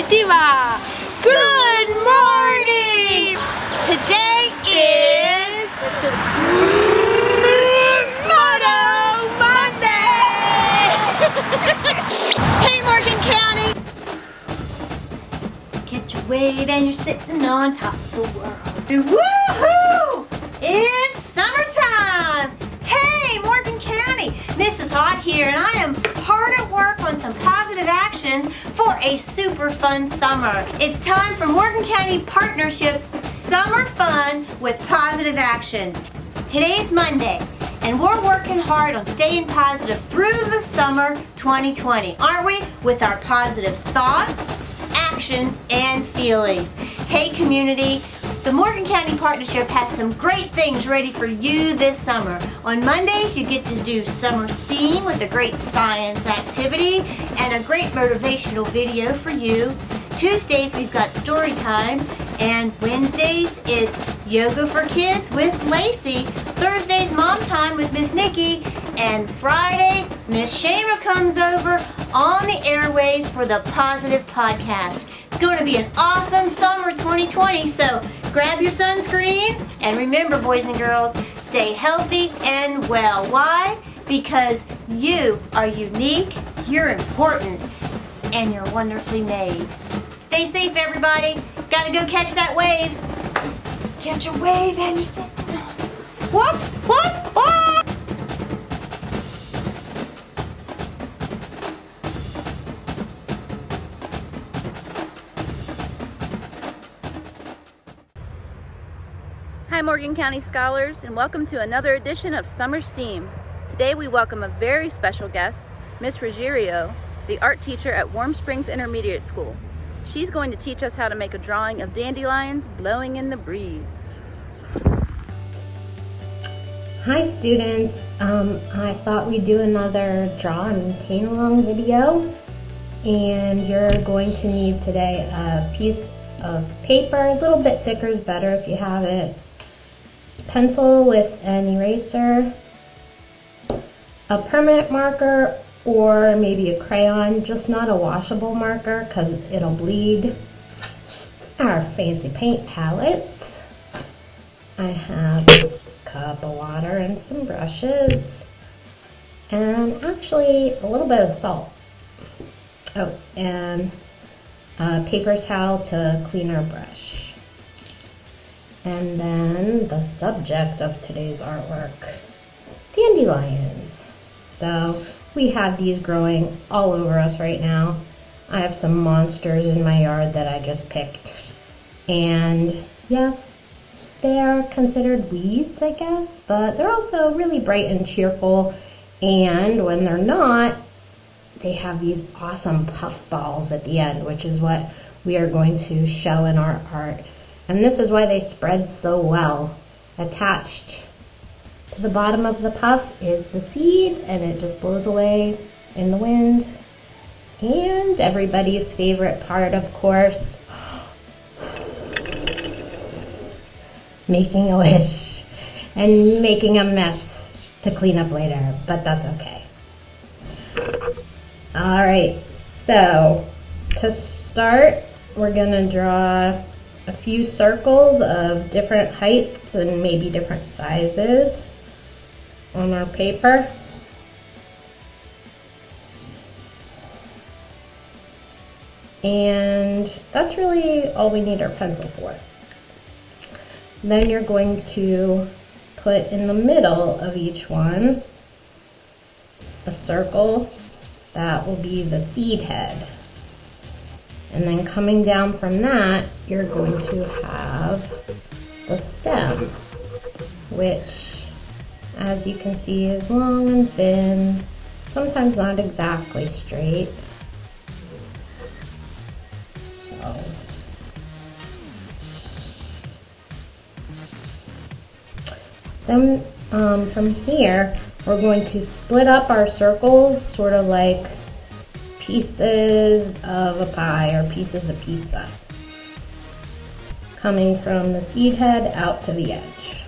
Positiva. Good morning! Today is MoTo Monday! Hey Morgan County! Get your wave and you're sitting on top of the world. Woohoo! It's summertime! Hey Morgan County! This is hot here and I am hard at work on some positive actions for a super fun summer. It's time for Morgan County Partnership's Summer Fun with Positive Actions. Today's Monday and we're working hard on staying positive through the summer 2020, aren't we? With our positive thoughts, actions, and feelings. Hey community, the Morgan County Partnership has some great things ready for you this summer. On Mondays, you get to do summer STEAM with a great science activity and a great motivational video for you. Tuesdays, we've got story time, and Wednesdays, it's yoga for kids with Lacey. Thursdays, mom time with Miss Nikki, and Friday, Miss Shama comes over on the airwaves for the Positive Podcast. It's going to be an awesome summer 2020, so grab your sunscreen, and remember, boys and girls, stay healthy and well. Why? Because you are unique, you're important, and you're wonderfully made. Stay safe, everybody. Gotta go catch that wave. Catch a wave and you're sitting on. Whoops! Whoops! Oh! Hi Morgan County Scholars, and welcome to another edition of Summer STEAM. Today we welcome a very special guest, Miss Rugierrio, the art teacher at Warm Springs Intermediate School. She's going to teach us how to make a drawing of dandelions blowing in the breeze. Hi students, I thought we'd do another draw and paint along video, and you're going to need today a piece of paper. A little bit thicker is better if you have it. Pencil with an eraser, a permanent marker, or maybe a crayon, just not a washable marker because it'll bleed. Our fancy paint palettes. I have a cup of water and some brushes, and actually a little bit of salt. Oh, and a paper towel to clean our brush. And then the subject of today's artwork, dandelions. So we have these growing all over us right now. I have some monsters in my yard that I just picked. And yes, they are considered weeds, I guess, but they're also really bright and cheerful. And when they're not, they have these awesome puff balls at the end, which is what we are going to show in our art. And this is why they spread so well. Attached to the bottom of the puff is the seed, and it just blows away in the wind. And everybody's favorite part, of course, making a wish and making a mess to clean up later, but that's okay. All right, so to start, we're gonna draw a few circles of different heights and maybe different sizes on our paper. And that's really all we need our pencil for. Then you're going to put in the middle of each one a circle that will be the seed head. And then coming down from that, you're going to have the stem, which, as you can see, is long and thin, sometimes not exactly straight. So, then from here, we're going to split up our circles, sort of like pieces of a pie or pieces of pizza, coming from the seed head out to the edge.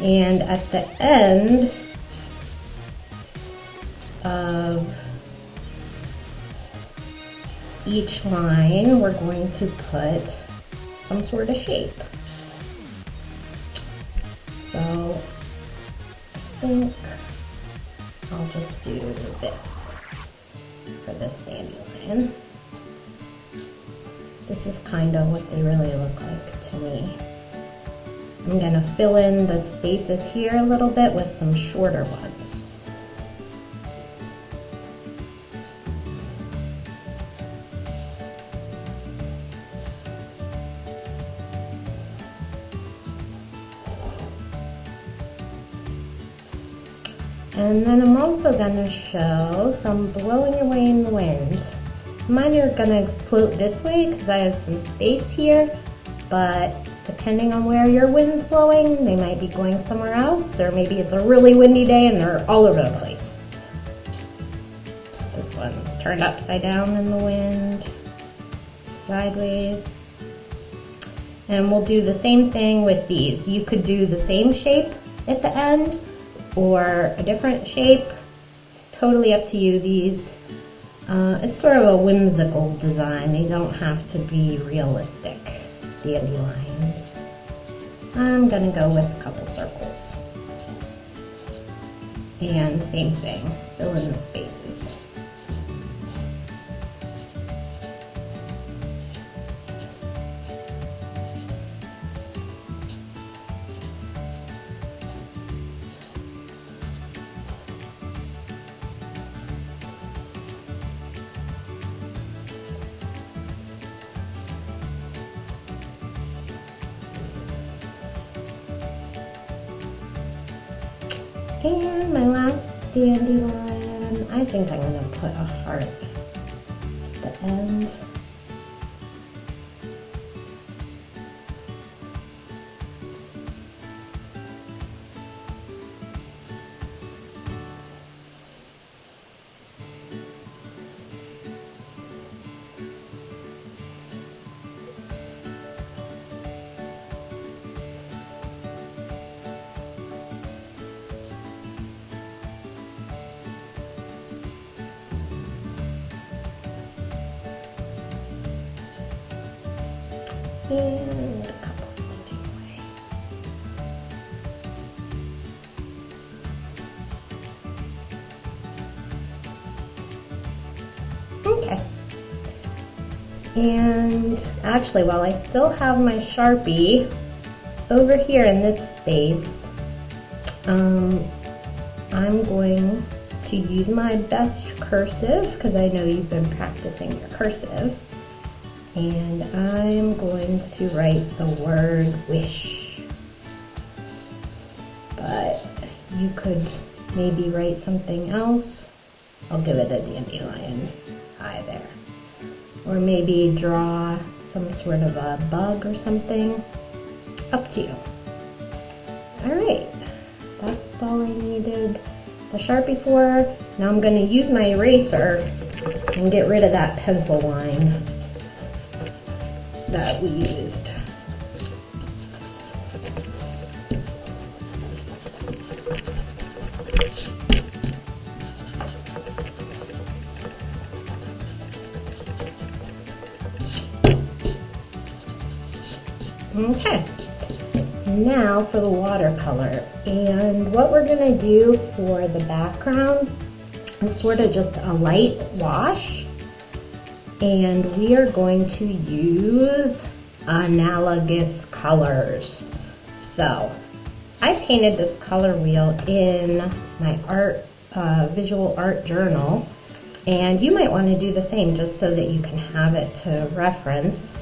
And at the end of each line we're going to put some sort of shape. So I think I'll just do this for this dandelion. This is kind of what they really look like to me. I'm gonna fill in the spaces here a little bit with some shorter ones. And then I'm also gonna show some blowing away in the wind. Mine are gonna float this way because I have some space here, but depending on where your wind's blowing, they might be going somewhere else, or maybe it's a really windy day and they're all over the place. This one's turned upside down in the wind, sideways. And we'll do the same thing with these. You could do the same shape at the end or a different shape, totally up to you. These, it's sort of a whimsical design. They don't have to be realistic dandelions. I'm gonna go with a couple circles. And same thing, fill in the spaces. And my last dandelion, I think I'm gonna put a heart at the end. And a couple floating away. Okay. And actually, while I still have my Sharpie over here in this space, I'm going to use my best cursive because I know you've been practicing your cursive. And I'm going to write the word wish. But you could maybe write something else. I'll give it a dandelion eye there. Or maybe draw some sort of a bug or something. Up to you. Alright, that's all I needed the Sharpie for. Now I'm going to use my eraser and get rid of that pencil line that we used. Okay, now for the watercolor. And what we're gonna do for the background is sort of just a light wash. And we are going to use analogous colors. So I painted this color wheel in my visual art journal, and you might want to do the same just so that you can have it to reference.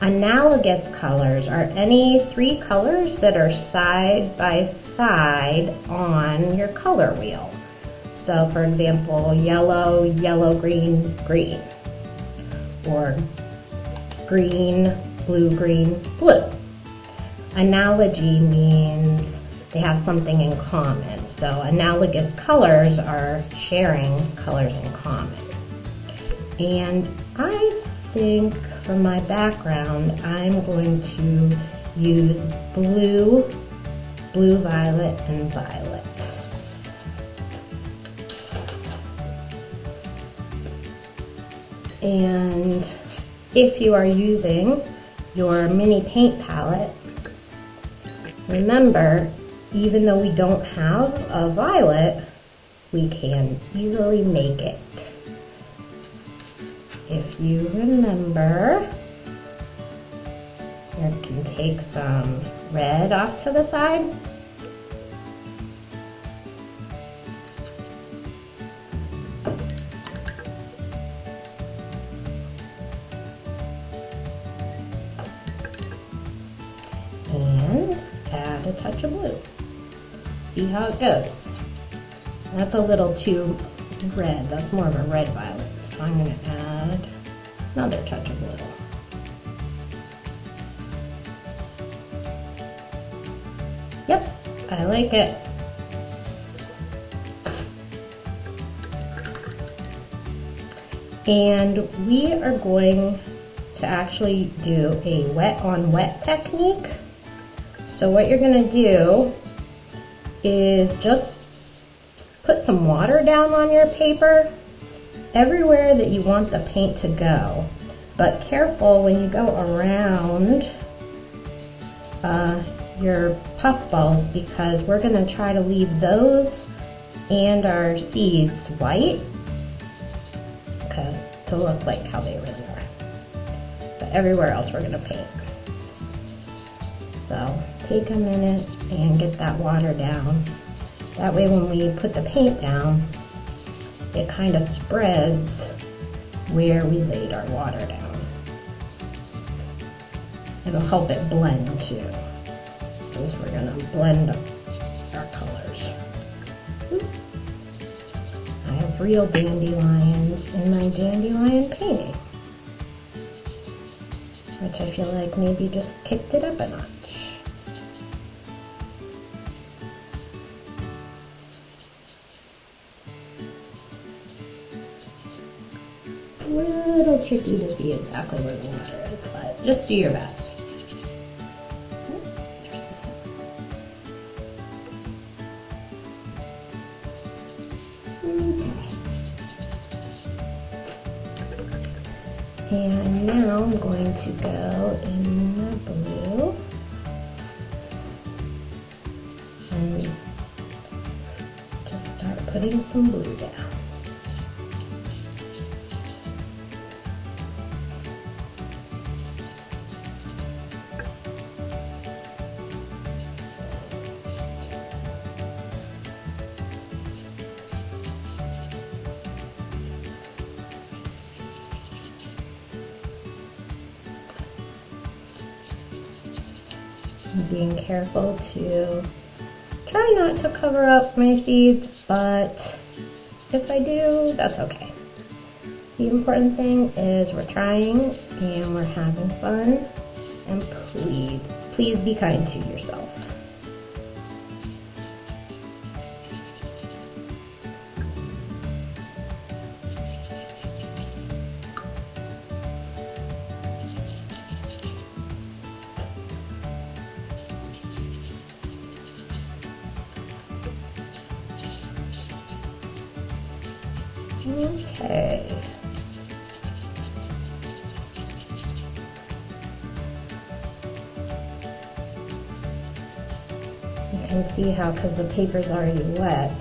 Analogous colors are any three colors that are side by side on your color wheel. So for example, yellow, yellow, green, green. Or green, blue, green, blue. Analogy means they have something in common. So analogous colors are sharing colors in common. And I think for my background, I'm going to use blue, blue, violet, and violet. And if you are using your mini paint palette, remember, even though we don't have a violet, we can easily make it. If you remember, you can take some red off to the side. And add a touch of blue. See how it goes. That's a little too red. That's more of a red violet. So I'm going to add another touch of blue. Yep, I like it. And we are going to actually do a wet on wet technique. So what you're going to do is just put some water down on your paper everywhere that you want the paint to go. But careful when you go around your puff balls, because we're going to try to leave those and our seeds white, okay, to look like how they really are. But everywhere else we're going to paint. So take a minute and get that water down. That way when we put the paint down, it kind of spreads where we laid our water down. It'll help it blend too, since we're going to blend our colors. I have real dandelions in my dandelion painting, which I feel like maybe just kicked it up a notch. A little tricky to see exactly where the water is, but just do your best. And now I'm going to go in the blue and just start putting some blue down. Being careful to try not to cover up my seeds, but if I do, that's okay. The important thing is we're trying and we're having fun, and please be kind to yourself. Okay. You can see how, because the paper's already wet,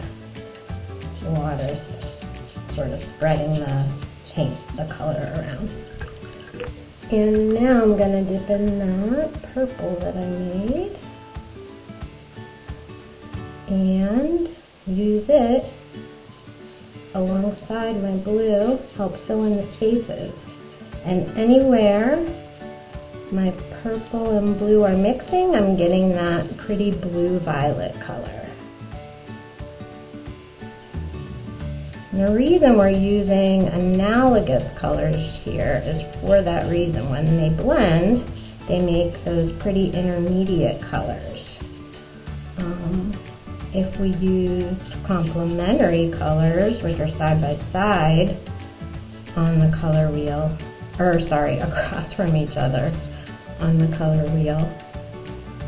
the water's sort of spreading the paint, the color around. And now I'm going to dip in that purple that I made and use it alongside my blue, help fill in the spaces. And anywhere my purple and blue are mixing, I'm getting that pretty blue-violet color. And the reason we're using analogous colors here is for that reason. When they blend, they make those pretty intermediate colors. If we used complementary colors, which are side by side on the color wheel, or sorry, across from each other on the color wheel,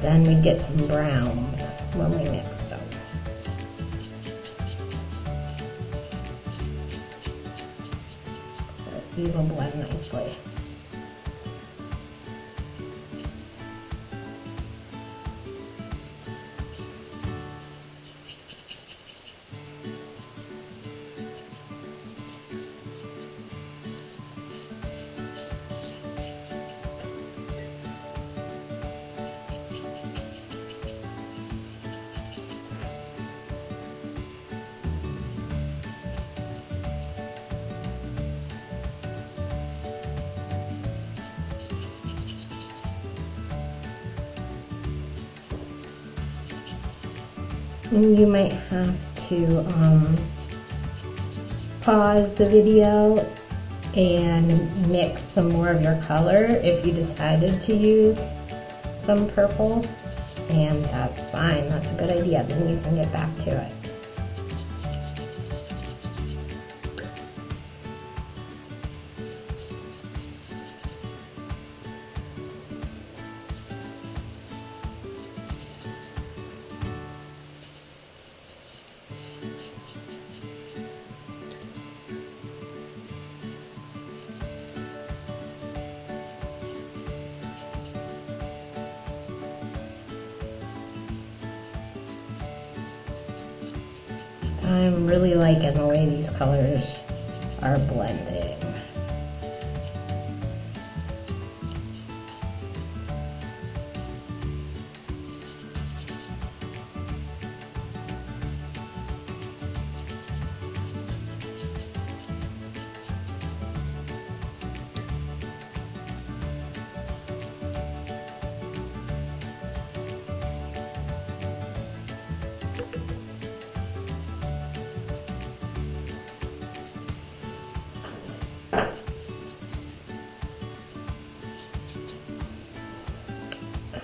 then we'd get some browns when we mix them. But these will blend nicely. And you might have to pause the video and mix some more of your color if you decided to use some purple, and that's fine. That's a good idea. Then you can get back to it. I'm really liking the way these colors are blending.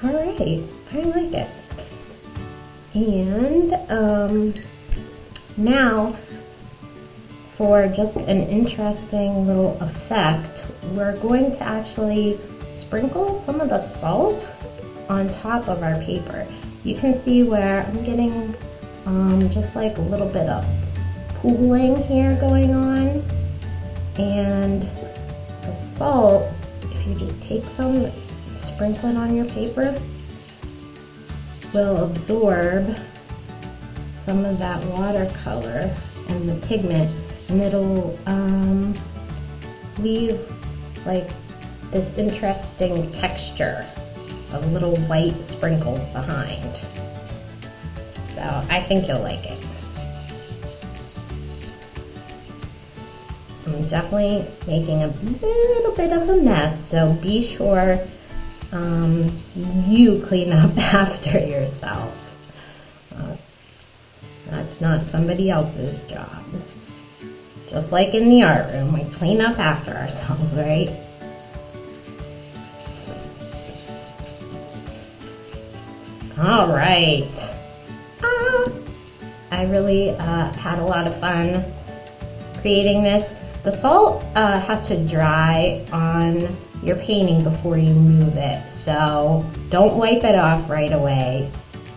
All right, I like it. And now for just an interesting little effect, we're going to actually sprinkle some of the salt on top of our paper. You can see where I'm getting just like a little bit of pooling here going on. And the salt, if you just take some, sprinkle it on your paper, will absorb some of that watercolor and the pigment, and it'll leave like this interesting texture of little white sprinkles behind. So I think you'll like it. I'm definitely making a little bit of a mess, so be sure you clean up after yourself. That's not somebody else's job. Just like in the art room, we clean up after ourselves, right? All right. I really had a lot of fun creating this. The salt has to dry on your painting before you move it, so don't wipe it off right away.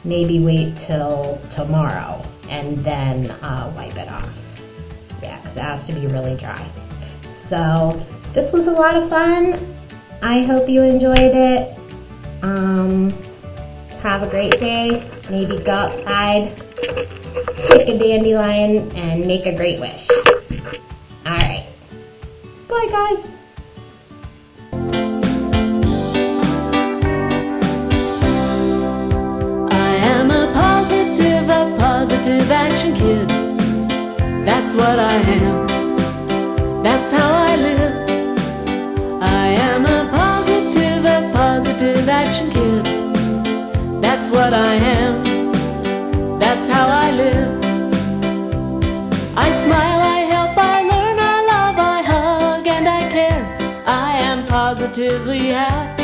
Maybe wait till tomorrow and then wipe it off. Yeah, because it has to be really dry. So this was a lot of fun. I hope you enjoyed it. Have a great day. Maybe go outside, pick a dandelion, and make a great wish. All right. Bye, guys. Positive action kid. That's what I am. That's how I live. I am a positive action kid. That's what I am. That's how I live. I smile, I help, I learn, I love, I hug, and I care. I am positively happy.